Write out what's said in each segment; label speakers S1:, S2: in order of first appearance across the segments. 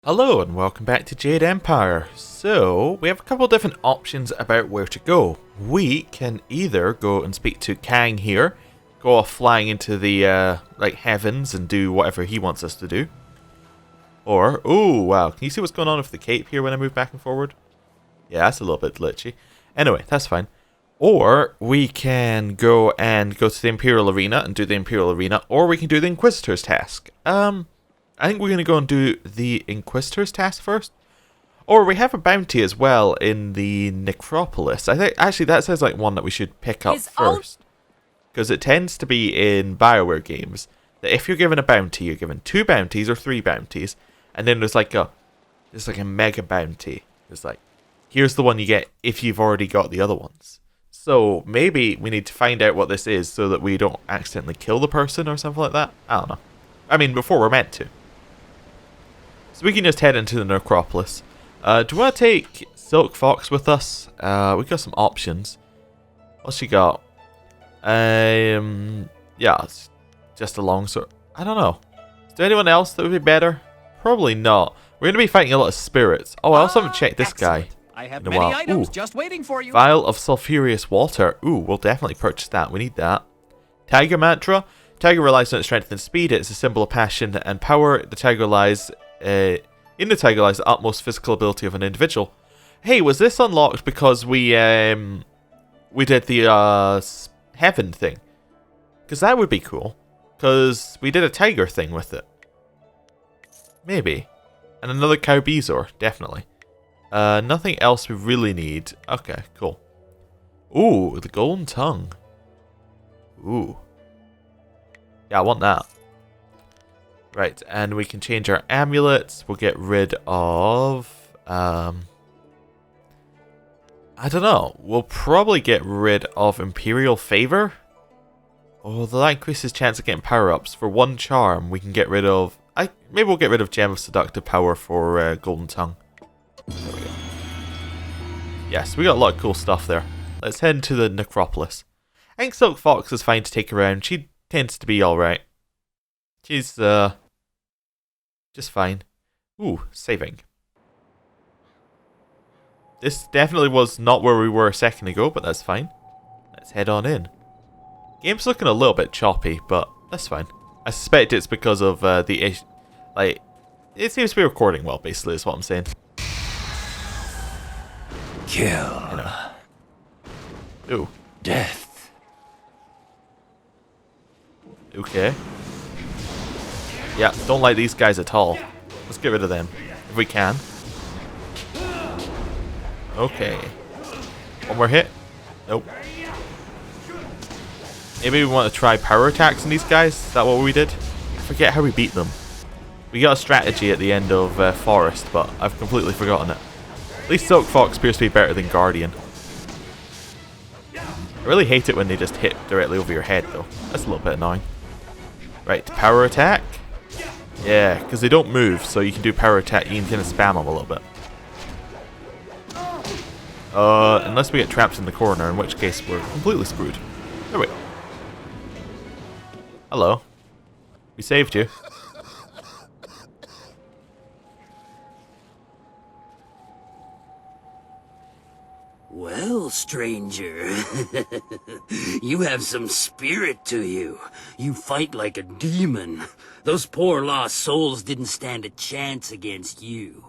S1: Hello and welcome back to Jade Empire. So, we have a couple of different options about where to go. We can either go and speak to Kang here, go off flying into the heavens and do whatever he wants us to do. Or, oh wow, can you see what's going on with the cape here when I move back and forward? Yeah, that's a little bit glitchy. Anyway, that's fine. Or we can go to the Imperial Arena and do the Imperial Arena, or we can do the Inquisitor's task. I think we're going to go and do the Inquisitor's task first. Or we have a bounty as well in the necropolis. I think, actually, that sounds like one that we should pick up first. Because it tends to be in BioWare games that if you're given a bounty, you're given 2 bounties or 3 bounties. And then there's like a mega bounty. It's like, here's the one you get if you've already got the other ones. So maybe we need to find out what this is so that we don't accidentally kill the person or something like that. I don't know. I mean, before we're meant to. So we can just head into the necropolis. Do we want to take Silk Fox with us? We got some options. What's she got? Yeah, it's just a longsword. I don't know. Is there anyone else that would be better? Probably not. We're going to be fighting a lot of spirits. Oh, I also haven't checked this guy.
S2: I have many items just waiting for you.
S1: Vial of sulfurous water. Ooh, we'll definitely purchase that. We need that. Tiger mantra. Tiger relies on its strength and speed. It's a symbol of passion and power. The tiger lies in the tiger lies the utmost physical ability of an individual. Hey, was this unlocked because we did the heaven thing? Because that would be cool. Because we did a tiger thing with it. Maybe. And another Cowbeezor, definitely. Nothing else we really need. Okay, cool. Ooh, the golden tongue. Ooh. Yeah, I want that. Right, and we can change our amulets. We'll get rid of... I don't know. We'll probably get rid of Imperial Favor. Although that increases chance of getting power-ups. For 1 charm, we can get rid of... maybe we'll get rid of Gem of Seductive Power for Golden Tongue. There we go. Yes, we got a lot of cool stuff there. Let's head into the necropolis. I think Silk Fox is fine to take around. She tends to be alright. She's, just fine. Ooh, saving. This definitely was not where we were a second ago, but that's fine. Let's head on in. Game's looking a little bit choppy, but that's fine. I suspect it's because of the issue. Like, it seems to be recording well, basically, is what I'm saying.
S2: Kill.
S1: You know. Ooh.
S2: Death.
S1: Okay. Yeah, don't like these guys at all. Let's get rid of them, if we can. Okay. One more hit. Nope. Maybe we want to try power attacks on these guys? Is that what we did? I forget how we beat them. We got a strategy at the end of Forest, but I've completely forgotten it. At least Silk Fox appears to be better than Guardian. I really hate it when they just hit directly over your head, though. That's a little bit annoying. Right, power attack. Yeah, because they don't move, so you can do power attack. You can kind of spam them a little bit. Unless we get trapped in the corner, in which case we're completely screwed. There we go. Hello. We saved you.
S3: Well, stranger, you have some spirit to you. You fight like a demon. Those poor lost souls didn't stand a chance against you.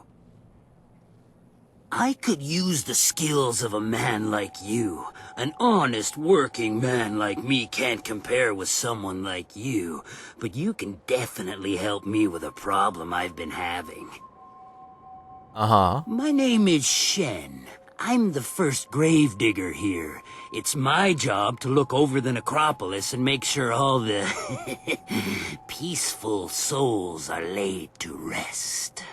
S3: I could use the skills of a man like you. An honest working man like me can't compare with someone like you, but you can definitely help me with a problem I've been having.
S1: Uh-huh.
S3: My name is Shen. I'm the first gravedigger here. It's my job to look over the necropolis and make sure all the peaceful souls are laid to rest.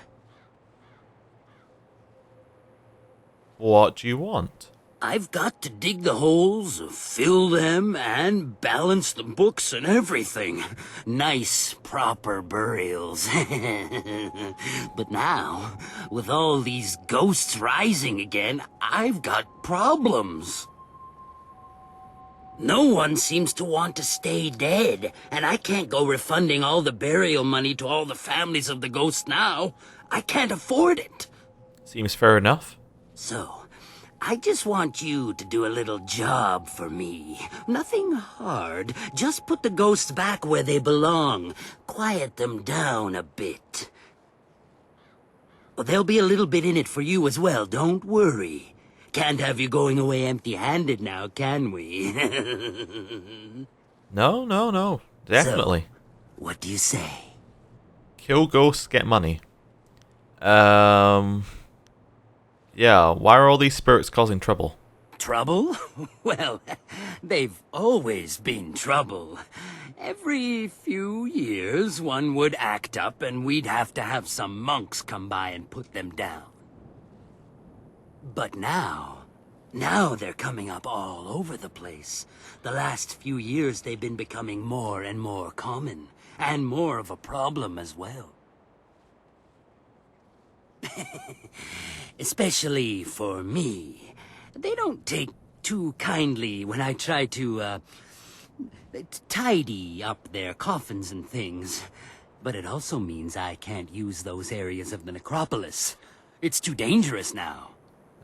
S1: What do you want?
S3: I've got to dig the holes, fill them, and balance the books and everything. Nice, proper burials. But now, with all these ghosts rising again, I've got problems. No one seems to want to stay dead, and I can't go refunding all the burial money to all the families of the ghosts now. I can't afford it.
S1: Seems fair enough.
S3: So, I just want you to do a little job for me. Nothing hard. Just put the ghosts back where they belong. Quiet them down a bit. Well, there'll be a little bit in it for you as well, don't worry. Can't have you going away empty-handed now, can we?
S1: No. Definitely.
S3: So, what do you say?
S1: Kill ghosts, get money. Yeah, why are all these spirits causing trouble?
S3: Trouble? Well, they've always been trouble. Every few years, one would act up and we'd have to have some monks come by and put them down. But now they're coming up all over the place. The last few years they've been becoming more and more common, and more of a problem as well. Especially for me. They don't take too kindly when I try to, tidy up their coffins and things. But it also means I can't use those areas of the necropolis. It's too dangerous now.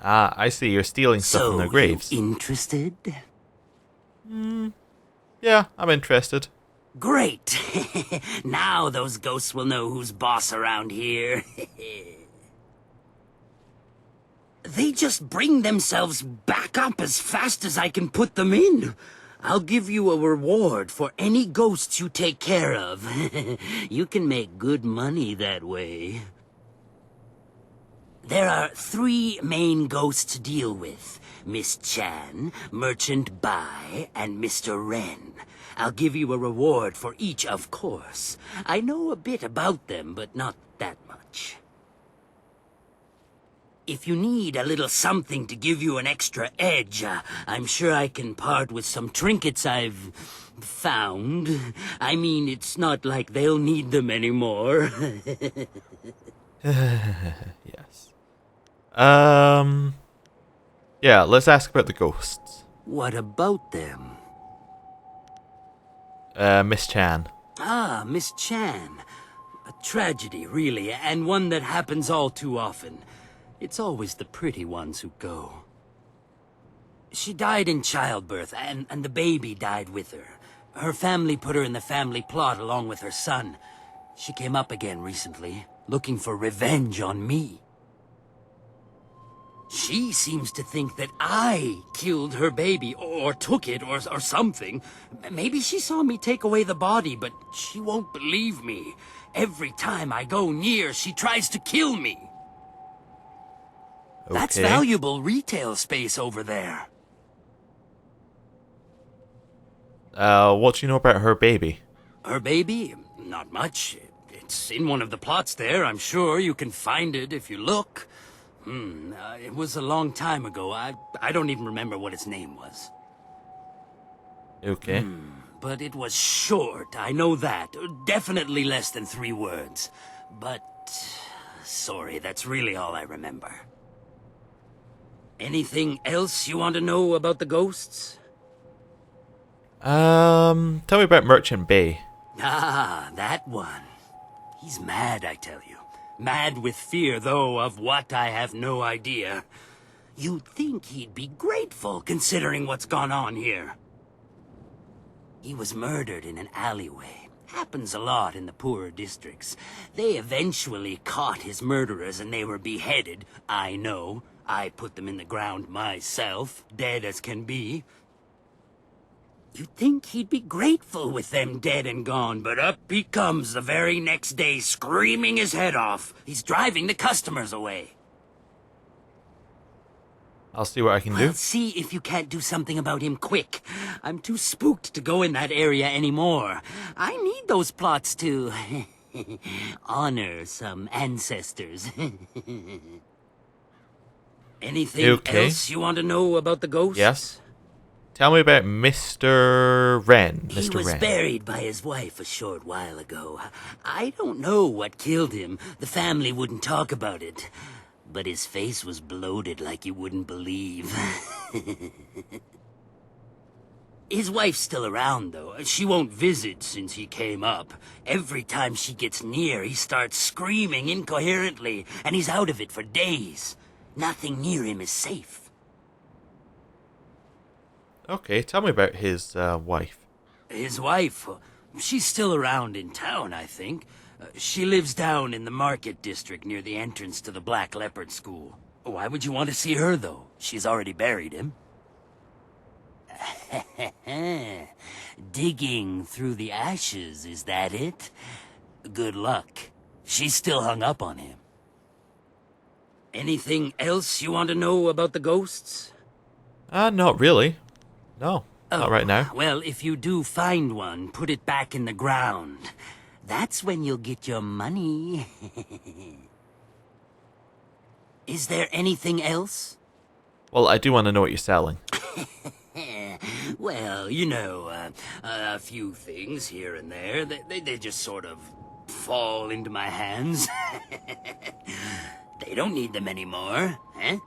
S1: Ah, I see. You're stealing stuff from their graves.
S3: You interested?
S1: Yeah, I'm interested.
S3: Great. Now those ghosts will know who's boss around here. They just bring themselves back up as fast as I can put them in. I'll give you a reward for any ghosts you take care of. You can make good money that way. There are 3 main ghosts to deal with. Miss Chan, Merchant Bai, and Mr. Ren. I'll give you a reward for each, of course. I know a bit about them, but not that much. If you need a little something to give you an extra edge, I'm sure I can part with some trinkets I've found. I mean, it's not like they'll need them anymore.
S1: Yes. Yeah, let's ask about the ghosts.
S3: What about them?
S1: Miss Chan.
S3: Ah, Miss Chan. A tragedy, really, and one that happens all too often. It's always the pretty ones who go. She died in childbirth, and the baby died with her. Her family put her in the family plot along with her son. She came up again recently, looking for revenge on me. She seems to think that I killed her baby, or took it, or something. Maybe she saw me take away the body, but she won't believe me. Every time I go near, she tries to kill me.
S1: Okay.
S3: That's valuable retail space over there.
S1: What do you know about her baby?
S3: Her baby? Not much. It's in one of the plots there, I'm sure. You can find it if you look. It was a long time ago. I don't even remember what its name was.
S1: Okay.
S3: But it was short, I know that. Definitely less than 3 words. But... sorry, that's really all I remember. Anything else you want to know about the ghosts?
S1: Tell me about Merchant Bay.
S3: Ah, that one. He's mad, I tell you. Mad with fear, though, of what I have no idea. You'd think he'd be grateful, considering what's gone on here. He was murdered in an alleyway. Happens a lot in the poorer districts. They eventually caught his murderers and they were beheaded. I know. I put them in the ground myself, dead as can be. You'd think he'd be grateful with them dead and gone, but up he comes the very next day, screaming his head off. He's driving the customers away.
S1: I'll see what I can do.
S3: Well, see if you can't do something about him quick. I'm too spooked to go in that area anymore. I need those plots to honor some ancestors. Anything else you want to know about the ghost?
S1: Yes. Tell me about Mr. Wren.
S3: He was buried by his wife a short while ago. I don't know what killed him. The family wouldn't talk about it. But his face was bloated like you wouldn't believe. His wife's still around, though. She won't visit since he came up. Every time she gets near, he starts screaming incoherently, and he's out of it for days. Nothing near him is safe.
S1: Okay, tell me about his wife.
S3: His wife? She's still around in town, I think. She lives down in the market district near the entrance to the Black Leopard School. Why would you want to see her, though? She's already buried him. Digging through the ashes, is that it? Good luck. She's still hung up on him. Anything else you want to know about the ghosts?
S1: Not really. No, not right now.
S3: Well, if you do find one, put it back in the ground. That's when you'll get your money. Is there anything else?
S1: Well, I do want to know what you're selling.
S3: Well, you know, a few things here and there. They just sort of fall into my hands. They don't need them anymore, eh?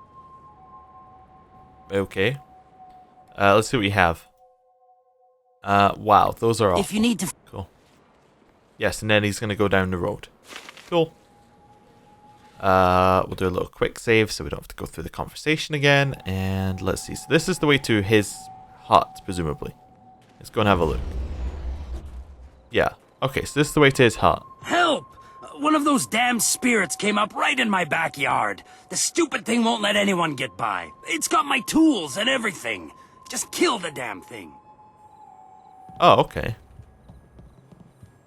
S1: Okay. Let's see what you have. Wow, those are all.
S3: If you need to...
S1: Cool. Yes, and then he's going to go down the road. Cool. We'll do a little quick save so we don't have to go through the conversation again. And let's see. So this is the way to his hut, presumably. Let's go and have a look. Yeah. Okay, so this is the way to his hut.
S3: Help! One of those damn spirits came up right in my backyard. The stupid thing won't let anyone get by. It's got my tools and everything. Just kill the damn thing.
S1: Oh, okay.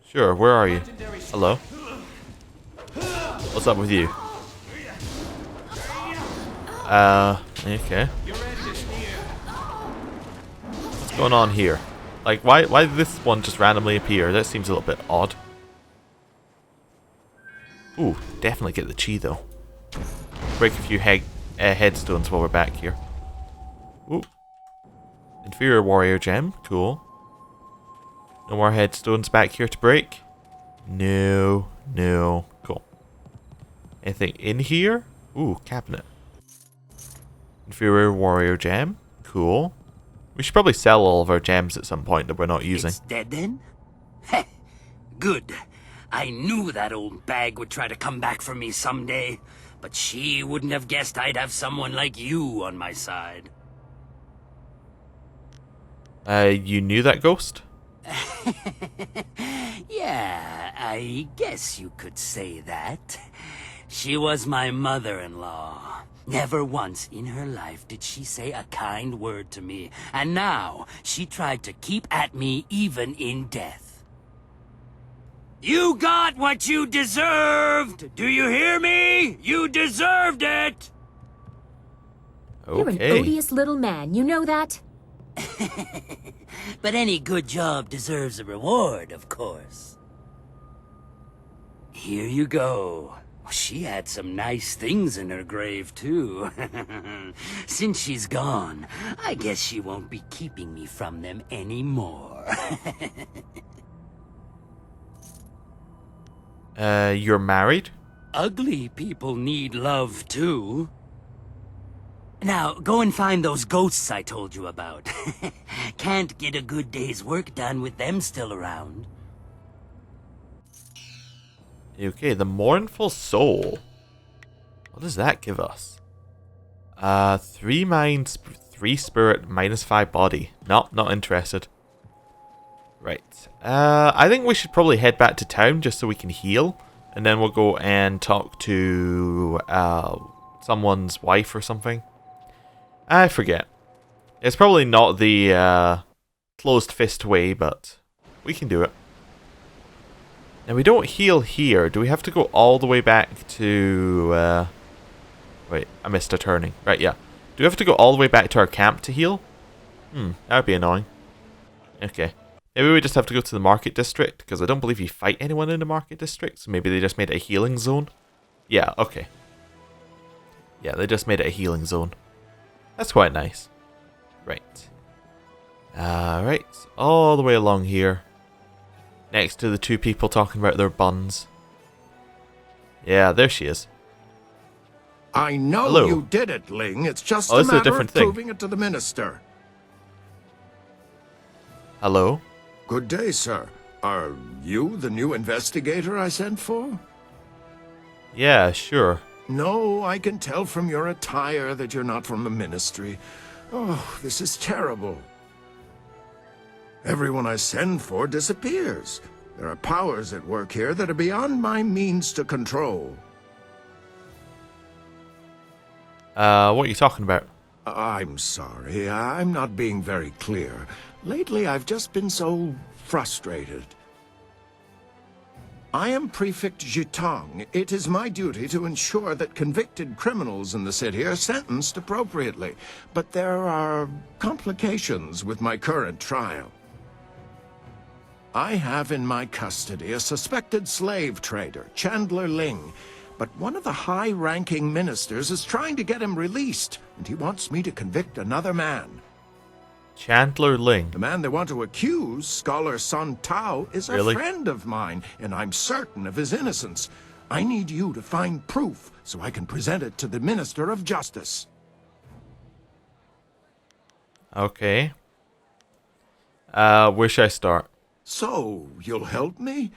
S1: Sure, where are you? Hello? What's up with you? Okay. What's going on here? Like, why did this one just randomly appear? That seems a little bit odd. Ooh, definitely get the chi though. Break a few headstones while we're back here. Ooh. Inferior warrior gem, cool. No more headstones back here to break? No, no. Cool. Anything in here? Ooh, cabinet. Inferior warrior gem, cool. We should probably sell all of our gems at some point that we're not using.
S3: It's dead then? Heh, good. I knew that old bag would try to come back for me someday, but she wouldn't have guessed I'd have someone like you on my side.
S1: You knew that ghost?
S3: Yeah, I guess you could say that. She was my mother-in-law. Never once in her life did she say a kind word to me, and now she tried to keep at me even in death. You got what you deserved! Do you hear me? You deserved it!
S1: Okay.
S4: You're an odious little man, you know that?
S3: But any good job deserves a reward, of course. Here you go. She had some nice things in her grave, too. Since she's gone, I guess she won't be keeping me from them anymore.
S1: You're married?
S3: Ugly people need love, too. Now, go and find those ghosts I told you about. Can't get a good day's work done with them still around.
S1: Okay, the mournful soul. What does that give us? 3 mind, 3 spirit, -5 body. Not interested. Right. I think we should probably head back to town just so we can heal. And then we'll go and talk to someone's wife or something. I forget. It's probably not the closed fist way, but we can do it. Now we don't heal here. Do we have to go all the way back to... Wait, I missed a turning. Right, yeah. Do we have to go all the way back to our camp to heal? That would be annoying. Okay. Maybe we just have to go to the market district, because I don't believe you fight anyone in the market district, so maybe they just made it a healing zone. Yeah, okay. Yeah, they just made it a healing zone. That's quite nice. Right. Right, all the way along here. Next to the 2 people talking about their buns. Yeah, there she is.
S5: I know
S1: Hello.
S5: you did it, Ling. It's just
S1: Oh,
S5: a
S1: this is a
S5: matter
S1: different
S5: of
S1: thing.
S5: proving it to the minister.
S1: Hello?
S5: Good day, sir. Are you the new investigator I sent for?
S1: Yeah, sure.
S5: No, I can tell from your attire that you're not from the Ministry. Oh, this is terrible. Everyone I send for disappears. There are powers at work here that are beyond my means to control.
S1: What are you talking about?
S5: I'm sorry, I'm not being very clear. Lately, I've just been so frustrated. I am Prefect Jitong. It is my duty to ensure that convicted criminals in the city are sentenced appropriately. But there are complications with my current trial. I have in my custody a suspected slave trader, Chandler Ling. But one of the high-ranking ministers is trying to get him released, and he wants me to convict another man.
S1: Chandler Ling.
S5: The man they want to accuse, Scholar Sun Tao, is a
S1: Really?
S5: friend of mine, and I'm certain of his innocence. I need you to find proof so I can present it to the Minister of Justice.
S1: Okay. Where should I start?
S5: So, you'll help me?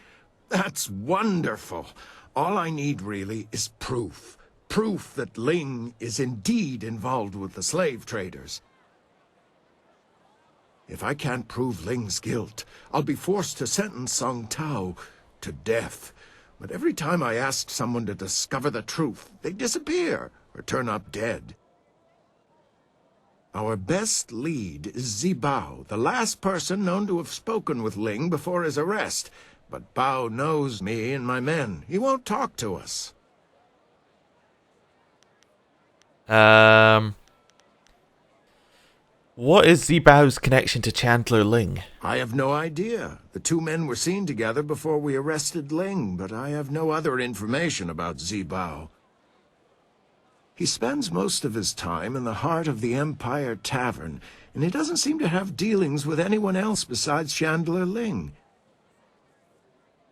S5: That's wonderful. All I need, really, is proof. Proof that Ling is indeed involved with the slave traders. If I can't prove Ling's guilt, I'll be forced to sentence Song Tao to death. But every time I ask someone to discover the truth, they disappear or turn up dead. Our best lead is Zibao, the last person known to have spoken with Ling before his arrest. But Bao knows me and my men. He won't talk to us.
S1: What is Zibao's connection to Chandler Ling?
S5: I have no idea. The two men were seen together before we arrested Ling, but I have no other information about Zibao. He spends most of his time in the heart of the Empire Tavern, and he doesn't seem to have dealings with anyone else besides Chandler Ling.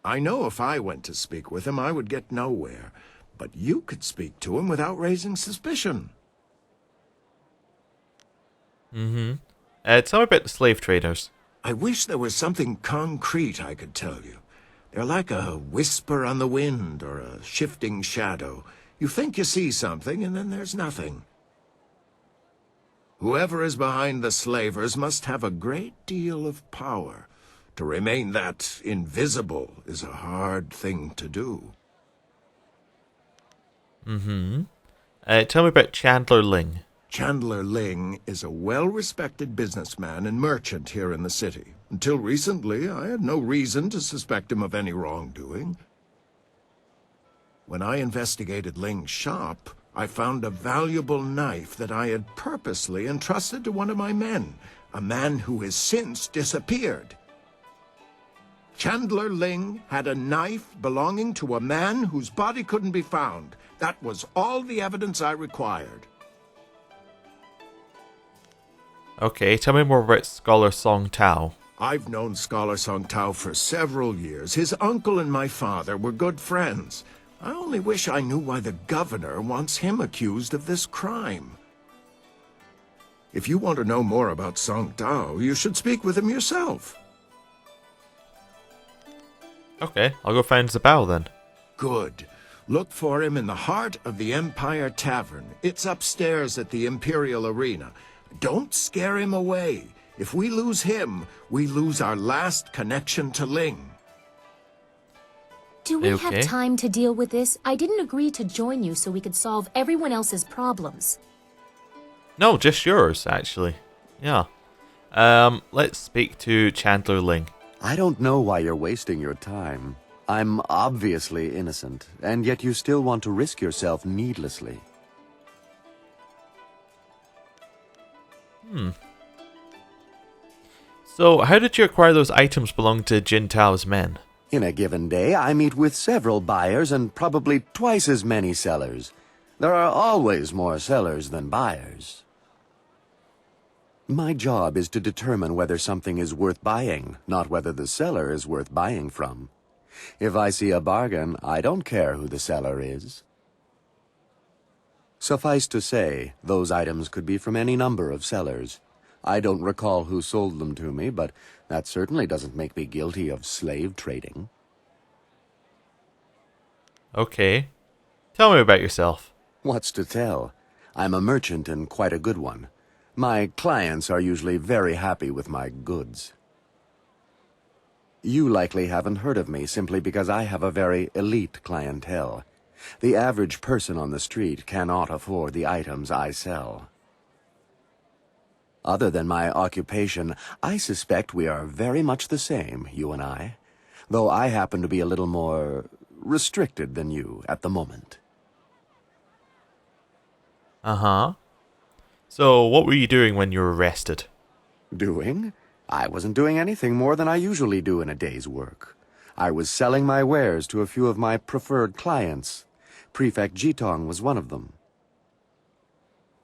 S5: I know if I went to speak with him, I would get nowhere, but you could speak to him without raising suspicion.
S1: Tell me about the slave traders.
S5: I wish there was something concrete I could tell you. They're like a whisper on the wind or a shifting shadow. You think you see something, and then there's nothing. Whoever is behind the slavers must have a great deal of power. To remain that invisible is a hard thing to do.
S1: Tell me about Chandler Ling.
S5: Chandler Ling is a well-respected businessman and merchant here in the city. Until recently, I had no reason to suspect him of any wrongdoing. When I investigated Ling's shop, I found a valuable knife that I had purposely entrusted to one of my men, a man who has since disappeared. Chandler Ling had a knife belonging to a man whose body couldn't be found. That was all the evidence I required.
S1: Okay, tell me more about Scholar Song Tao.
S5: I've known Scholar Song Tao for several years. His uncle and my father were good friends. I only wish I knew why the governor wants him accused of this crime. If you want to know more about Song Tao, you should speak with him yourself.
S1: Okay, I'll go find Zibao then.
S5: Good. Look for him in the heart of the Empire Tavern. It's upstairs at the Imperial Arena. Don't scare him away. If we lose him, we lose our last connection to Ling.
S4: Do we
S1: Okay.
S4: have time to deal with this? I didn't agree to join you so we could solve everyone else's problems.
S1: No, just yours, actually. Yeah. Let's speak to Chandler Ling.
S6: I don't know why you're wasting your time. I'm obviously innocent, and yet you still want to risk yourself needlessly.
S1: So, how did you acquire those items belonging to Jin Tao's men?
S6: In a given day, I meet with several buyers and probably twice as many sellers. There are always more sellers than buyers. My job is to determine whether something is worth buying, not whether the seller is worth buying from. If I see a bargain, I don't care who the seller is. Suffice to say, those items could be from any number of sellers. I don't recall who sold them to me, but that certainly doesn't make me guilty of slave trading.
S1: Okay. Tell me about yourself.
S6: What's to tell? I'm a merchant and quite a good one. My clients are usually very happy with my goods. You likely haven't heard of me simply because I have a very elite clientele. The average person on the street cannot afford the items I sell. Other than my occupation, I suspect we are very much the same, you and I, though I happen to be a little more restricted than you at the moment.
S1: Uh-huh. So, what were you doing when you were arrested?
S6: Doing? I wasn't doing anything more than I usually do in a day's work. I was selling my wares to a few of my preferred clients. Prefect Jitong was one of them.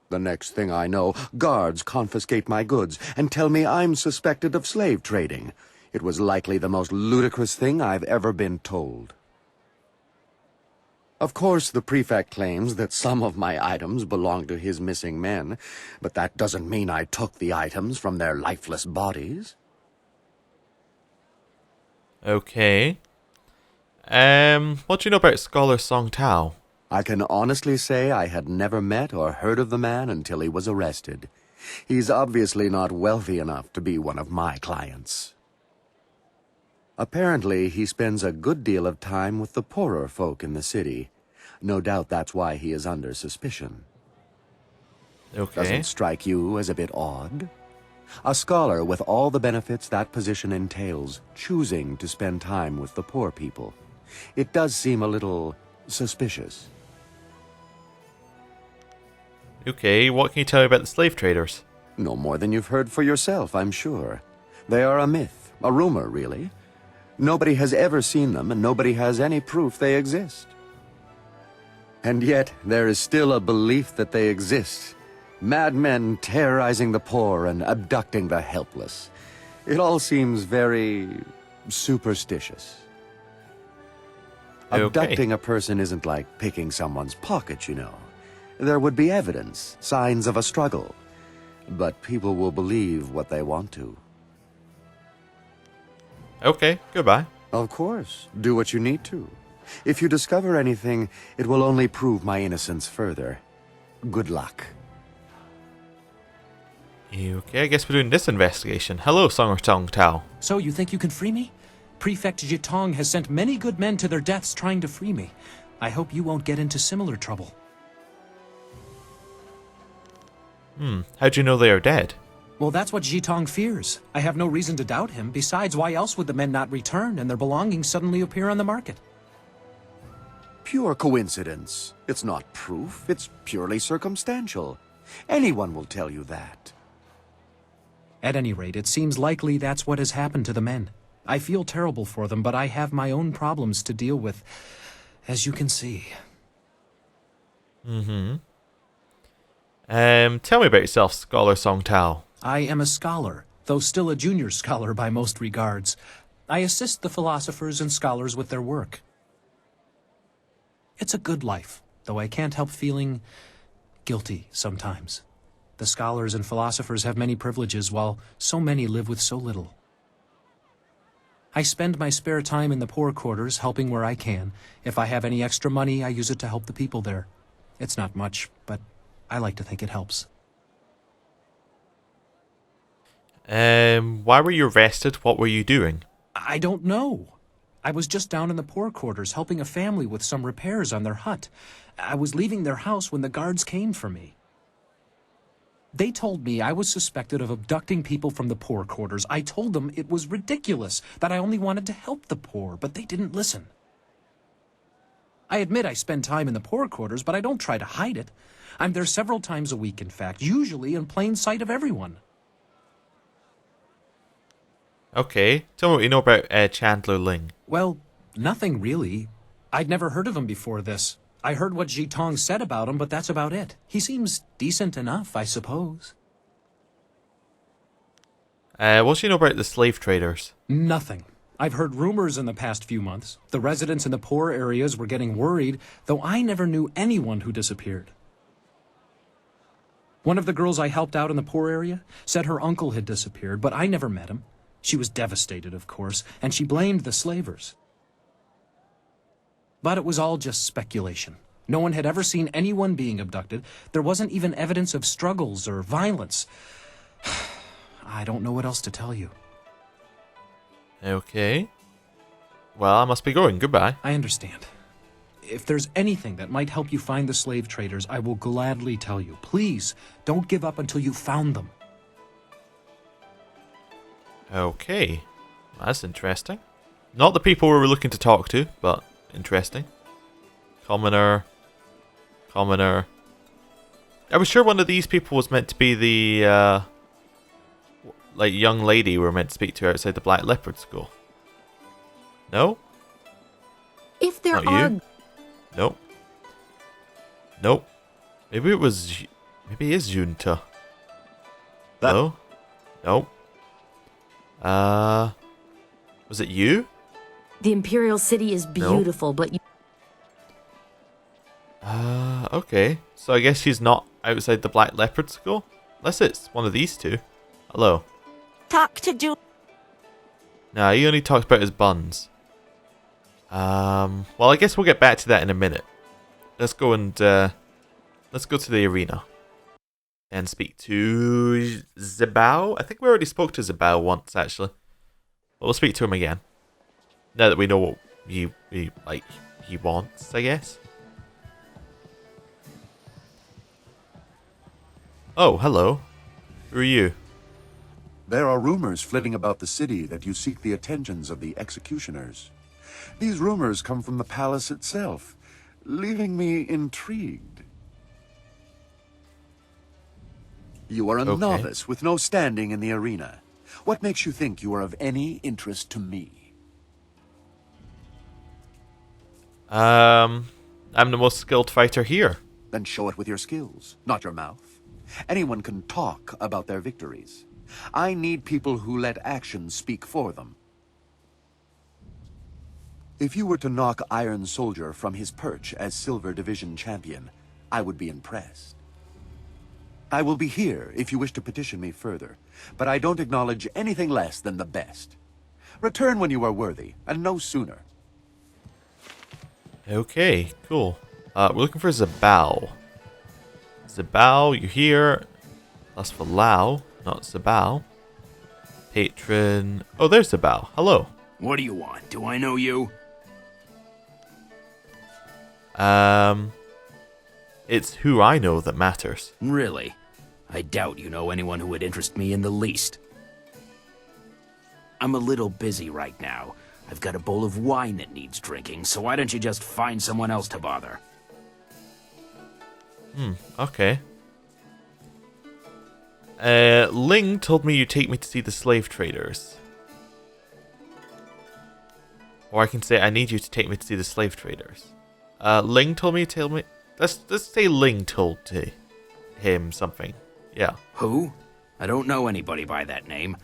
S6: The next thing I know, guards confiscate my goods and tell me I'm suspected of slave trading. It was likely the most ludicrous thing I've ever been told. Of course, the Prefect claims that some of my items belong to his missing men, but that doesn't mean I took the items from their lifeless bodies.
S1: Okay. What do you know about Scholar Song Tao?
S6: I can honestly say I had never met or heard of the man until he was arrested. He's obviously not wealthy enough to be one of my clients. Apparently, he spends a good deal of time with the poorer folk in the city. No doubt that's why he is under suspicion.
S1: Okay.
S6: Doesn't strike you as a bit odd? A scholar with all the benefits that position entails, choosing to spend time with the poor people. It does seem a little suspicious.
S1: Okay, what can you tell me about the slave traders?
S6: No more than you've heard for yourself, I'm sure. They are a myth, a rumor, really. Nobody has ever seen them, and nobody has any proof they exist. And yet, there is still a belief that they exist. Madmen terrorizing the poor and abducting the helpless. It all seems very superstitious.
S1: Okay.
S6: Abducting a person isn't like picking someone's pocket, you know. There would be evidence, signs of a struggle. But people will believe what they want to.
S1: Okay, goodbye.
S6: Of course. Do what you need to. If you discover anything, it will only prove my innocence further. Good luck.
S1: Okay, I guess we're doing this investigation. Hello, Song Tao.
S2: So you think you can free me? Prefect Jitong has sent many good men to their deaths trying to free me. I hope you won't get into similar trouble.
S1: How do you know they are dead?
S2: Well, that's what Jitong fears. I have no reason to doubt him. Besides, why else would the men not return and their belongings suddenly appear on the market?
S6: Pure coincidence. It's not proof. It's purely circumstantial. Anyone will tell you that.
S2: At any rate, it seems likely that's what has happened to the men. I feel terrible for them, but I have my own problems to deal with, as you can see.
S1: Tell me about yourself, Scholar Song Tao.
S2: I am a scholar, though still a junior scholar by most regards. I assist the philosophers and scholars with their work. It's a good life, though I can't help feeling guilty sometimes. The scholars and philosophers have many privileges, while so many live with so little. I spend my spare time in the poor quarters, helping where I can. If I have any extra money, I use it to help the people there. It's not much, but I like to think it helps.
S1: Why were you arrested? What were you doing?
S2: I don't know. I was just down in the poor quarters helping a family with some repairs on their hut. I was leaving their house when the guards came for me. They told me I was suspected of abducting people from the poor quarters. I told them it was ridiculous, that I only wanted to help the poor, but they didn't listen. I admit I spend time in the poor quarters, but I don't try to hide it. I'm there several times a week, in fact, usually in plain sight of everyone.
S1: Okay, tell me what you know about Chandler Ling.
S2: Well, nothing really. I'd never heard of him before this. I heard what Jitong said about him, but that's about it. He seems decent enough, I suppose.
S1: What do you know about the slave traders?
S2: Nothing. I've heard rumors in the past few months. The residents in the poor areas were getting worried, though I never knew anyone who disappeared. One of the girls I helped out in the poor area said her uncle had disappeared, but I never met him. She was devastated, of course, and she blamed the slavers. But it was all just speculation. No one had ever seen anyone being abducted. There wasn't even evidence of struggles or violence. I don't know what else to tell you.
S1: Okay. Well, I must be going. Goodbye.
S2: I understand. If there's anything that might help you find the slave traders, I will gladly tell you. Please, don't give up until you've found them.
S1: Okay. That's interesting. Not the people we were looking to talk to, but interesting. Commoner. Commoner. I was sure one of these people was meant to be the, like, young lady we were meant to speak to outside the Black Leopard School. No?
S4: If there
S1: Not
S4: are...
S1: you? Nope. Nope. Maybe it was... Maybe it is Junta. No? Nope. Was it you?
S4: The Imperial City is beautiful, but you...
S1: Okay. So I guess she's not outside the Black Leopard School? Unless it's one of these two. Hello.
S7: Talk to Julie.
S1: Nah, he only talks about his buns. Well, I guess we'll get back to that in a minute. Let's go and, let's go to the arena. And speak to Zibao. I think we already spoke to Zibao once, actually. But we'll speak to him again. Now that we know what he wants, I guess. Oh, hello. Who are you?
S6: There are rumors flitting about the city that you seek the attentions of the executioners. These rumors come from the palace itself, leaving me intrigued. You are a novice with no standing in the arena. What makes you think you are of any interest to me?
S1: I'm the most skilled fighter here.
S6: Then show it with your skills, not your mouth. Anyone can talk about their victories. I need people who let actions speak for them. If you were to knock Iron Soldier from his perch as Silver Division champion, I would be impressed. I will be here if you wish to petition me further, but I don't acknowledge anything less than the best. Return when you are worthy, and no sooner.
S1: Okay, cool. We're looking for Zibao. Zibao, you're here. That's for Lao, not Zibao. Patron. Oh, there's Zibao. Hello.
S3: What do you want? Do I know you?
S1: It's who I know that matters.
S3: Really? I doubt you know anyone who would interest me in the least. I'm a little busy right now. I've got a bowl of wine that needs drinking, so why don't you just find someone else to bother?
S1: Okay. Ling told me you'd take me to see the slave traders. Or I can say I need you to take me to see the slave traders. Ling told me to tell me... Let's say Ling told him something. Yeah.
S3: Who? I don't know anybody by that name,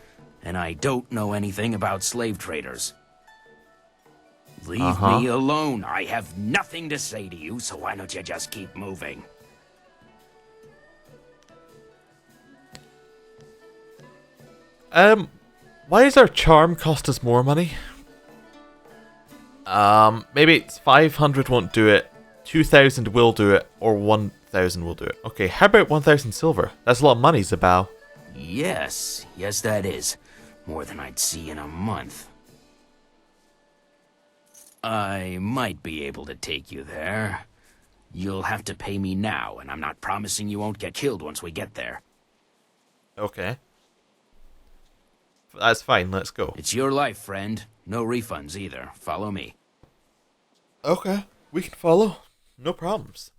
S3: and I don't know anything about slave traders. Leave me alone. I have nothing to say to you, so why don't you just keep moving?
S1: Why does our charm cost us more money? Maybe it's 500 won't do it, 2,000 will do it, or 1,000 will do it. Okay, how about 1,000 silver? That's a lot of money, Zibao.
S3: Yes, that is. More than I'd see in a month. I might be able to take you there. You'll have to pay me now, and I'm not promising you won't get killed once we get there.
S1: Okay. That's fine, let's go.
S3: It's your life, friend. No refunds either. Follow me.
S1: Okay, we can follow. No problems.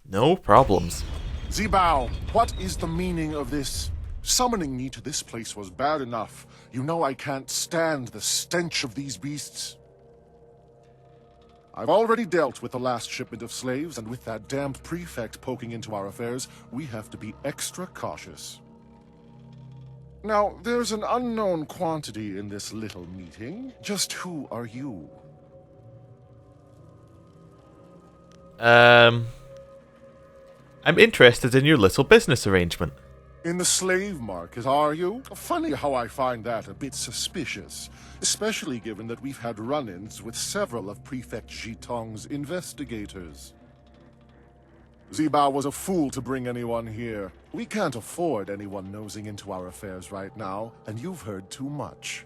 S1: No problems.
S8: Zibao, what is the meaning of this? Summoning me to this place was bad enough. You know I can't stand the stench of these beasts. I've already dealt with the last shipment of slaves, and with that damned prefect poking into our affairs, we have to be extra cautious. Now, there's an unknown quantity in this little meeting. Just who are you?
S1: I'm I'm interested in your little business arrangement.
S8: In the slave market, are you? Funny how I find that a bit suspicious, especially given that we've had run-ins with several of Prefect Jitong's investigators. Zibao was a fool to bring anyone here. We can't afford anyone nosing into our affairs right now, and you've heard too much.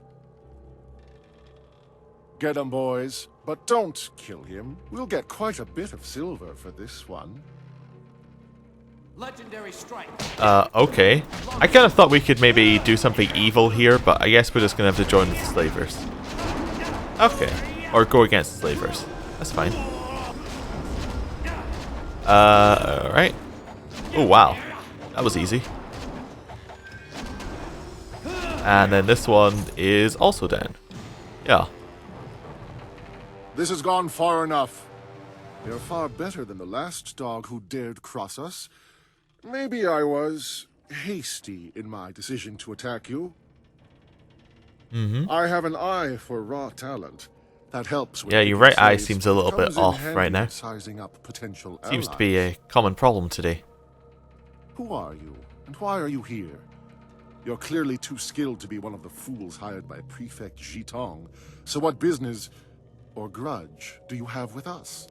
S8: Get him, boys, but don't kill him. We'll get quite a bit of silver for this one.
S2: Legendary strike.
S1: Okay. I kind of thought we could maybe do something evil here, but I guess we're just going to have to join the slavers. Okay. Or go against the slavers. That's fine. Alright. Oh, wow. That was easy. And then this one is also down. Yeah.
S8: This has gone far enough. You're far better than the last dog who dared cross us. Maybe I was hasty in my decision to attack you. I have an eye for raw talent. That helps with
S1: yeah, your right eye seems a little bit off right now.
S8: Sizing up potential
S1: Seems to be a common problem today.
S8: Who are you, and why are you here? You're clearly too skilled to be one of the fools hired by Prefect Jitong. So what business or grudge do you have with us?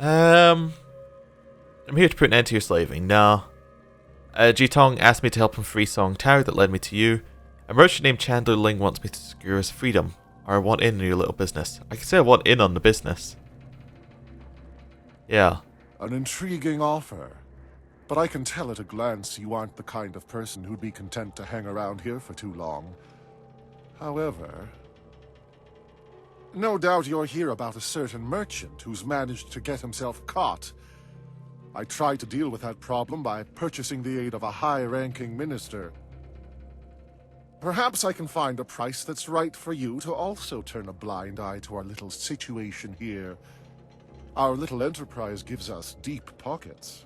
S1: I'm here to put an end to your slaving. No. Jitong asked me to help him free Song Tao that led me to you. A merchant named Chandler Ling wants me to secure his freedom. Or I want in your little business. I can say I want in on the business. Yeah.
S8: An intriguing offer. But I can tell at a glance you aren't the kind of person who'd be content to hang around here for too long. However, no doubt you're here about a certain merchant who's managed to get himself caught. I tried to deal with that problem by purchasing the aid of a high-ranking minister. Perhaps I can find a price that's right for you to also turn a blind eye to our little situation here. Our little enterprise gives us deep pockets.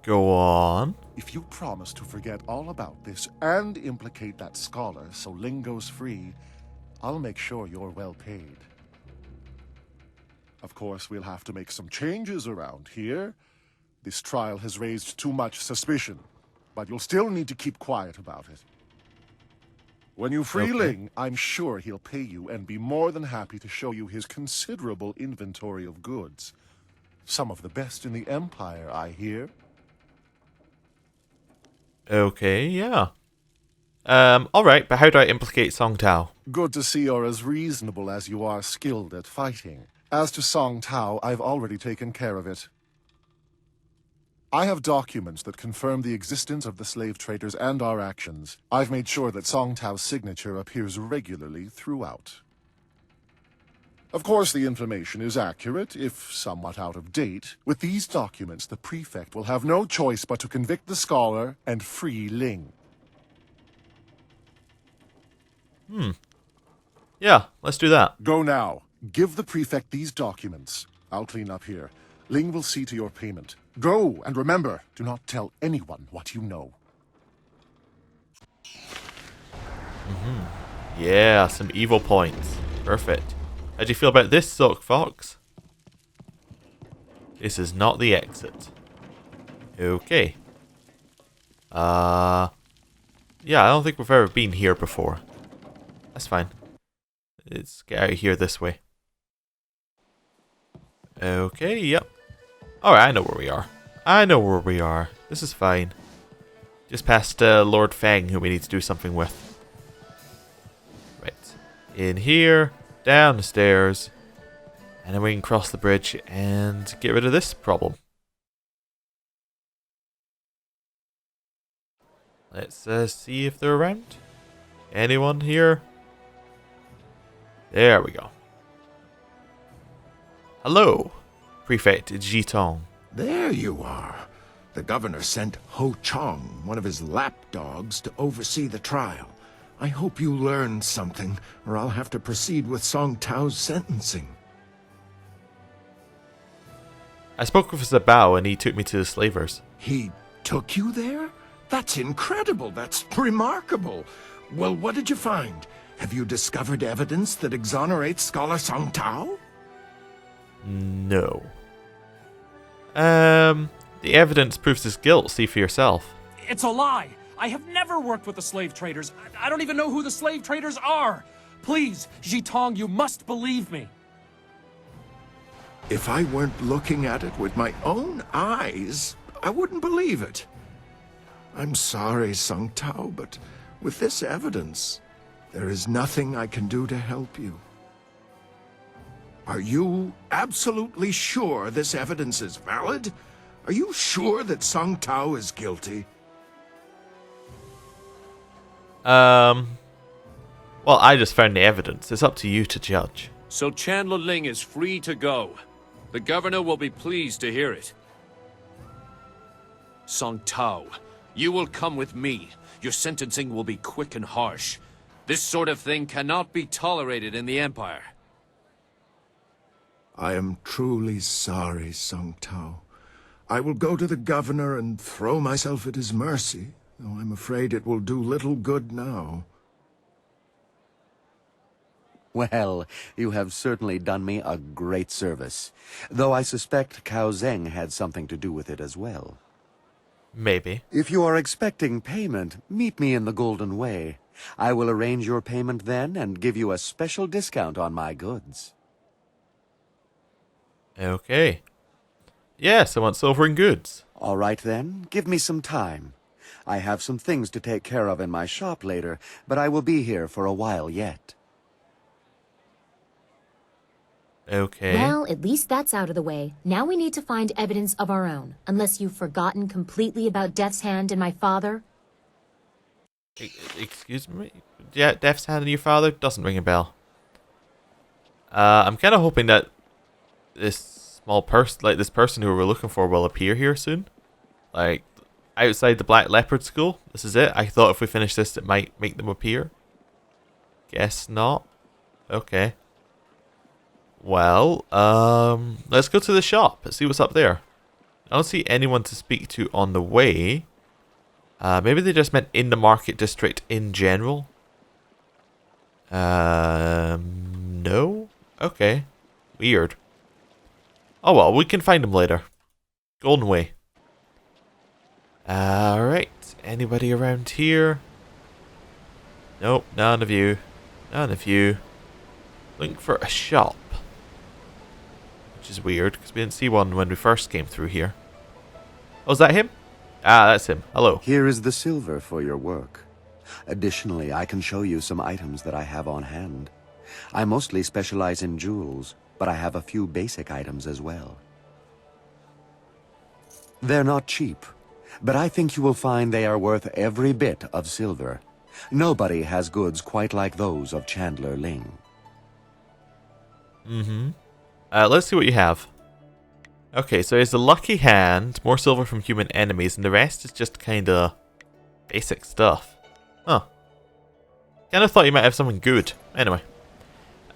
S1: Go on.
S8: If you promise to forget all about this and implicate that scholar so Ling goes free, I'll make sure you're well paid. Of course, we'll have to make some changes around here. This trial has raised too much suspicion, but you'll still need to keep quiet about it. When you free Ling, I'm sure he'll pay you and be more than happy to show you his considerable inventory of goods. Some of the best in the Empire, I hear.
S1: Okay, yeah. Alright, but how do I implicate Song Tao?
S8: Good to see you're as reasonable as you are skilled at fighting. As to Song Tao, I've already taken care of it. I have documents that confirm the existence of the slave traders and our actions. I've made sure that Song Tao's signature appears regularly throughout. Of course, the information is accurate, if somewhat out of date. With these documents, the Prefect will have no choice but to convict the scholar and free Ling.
S1: Yeah, let's do that.
S8: Go now. Give the Prefect these documents. I'll clean up here. Ling will see to your payment. Go, and remember, do not tell anyone what you know.
S1: Yeah, some evil points. Perfect. How do you feel about this, Sock Fox? This is not the exit. Okay. Yeah, I don't think we've ever been here before. That's fine. Let's get out of here this way. Okay, yep. Alright, I know where we are. I know where we are. This is fine. Just past Lord Feng, who we need to do something with. Right. In here, down the stairs, and then we can cross the bridge and get rid of this problem. Let's see if they're around. Anyone here? There we go. Hello, Prefect Jitong.
S5: There you are. The governor sent Ho Chong, one of his lapdogs, to oversee the trial. I hope you learned something, or I'll have to proceed with Song Tao's sentencing.
S1: I spoke with Zabao and he took me to the slavers.
S5: He took you there? That's incredible. That's remarkable. Well, what did you find? Have you discovered evidence that exonerates Scholar Song Tao?
S1: No. The evidence proves his guilt. See for yourself.
S2: It's a lie! I have never worked with the slave traders. I don't even know who the slave traders are! Please, Jitong, you must believe me!
S5: If I weren't looking at it with my own eyes, I wouldn't believe it. I'm sorry, Song Tao, but with this evidence, there is nothing I can do to help you. Are you absolutely sure this evidence is valid? Are you sure that Song Tao is guilty?
S1: Well, I just found the evidence. It's up to you to judge.
S7: So Chandler Ling is free to go. The governor will be pleased to hear it. Song Tao, you will come with me. Your sentencing will be quick and harsh. This sort of thing cannot be tolerated in the Empire.
S5: I am truly sorry, Song Tao. I will go to the governor and throw myself at his mercy, though I'm afraid it will do little good now.
S6: Well, you have certainly done me a great service, though I suspect Cao Zheng had something to do with it as well.
S1: Maybe.
S6: If you are expecting payment, meet me in the Golden Way. I will arrange your payment then and give you a special discount on my goods.
S1: Okay. Yes, I want silver and goods.
S6: All right then, give me some time. I have some things to take care of in my shop later, but I will be here for a while yet.
S1: Okay.
S4: Well, at least that's out of the way. Now we need to find evidence of our own. Unless you've forgotten completely about Death's Hand and my father.
S1: Excuse me? Yeah, Death's Hand and your father? Doesn't ring a bell. I'm kind of hoping that this small person, like this person who we're looking for, will appear here soon. Like, outside the Black Leopard School. This is it. I thought if we finish this, it might make them appear. Guess not. Okay. Well, let's go to the shop. Let's see what's up there. I don't see anyone to speak to on the way. Maybe they just meant in the market district in general. No? Okay. Weird. Oh well, we can find them later. Golden Way. Alright. Anybody around here? Nope, none of you. None of you. Looking for a shop. Which is weird, because we didn't see one when we first came through here. Oh, is that him? Ah, that's him. Hello.
S6: Here is the silver for your work. Additionally, I can show you some items that I have on hand. I mostly specialize in jewels, but I have a few basic items as well. They're not cheap, but I think you will find they are worth every bit of silver. Nobody has goods quite like those of Chandler Ling.
S1: Let's see what you have. Okay, so it's a lucky hand, more silver from human enemies, and the rest is just kind of basic stuff. Huh. Kind of thought you might have something good. Anyway.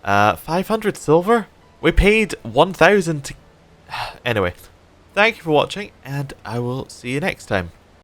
S1: 500 silver? We paid 1,000 to... Anyway. Thank you for watching, and I will see you next time.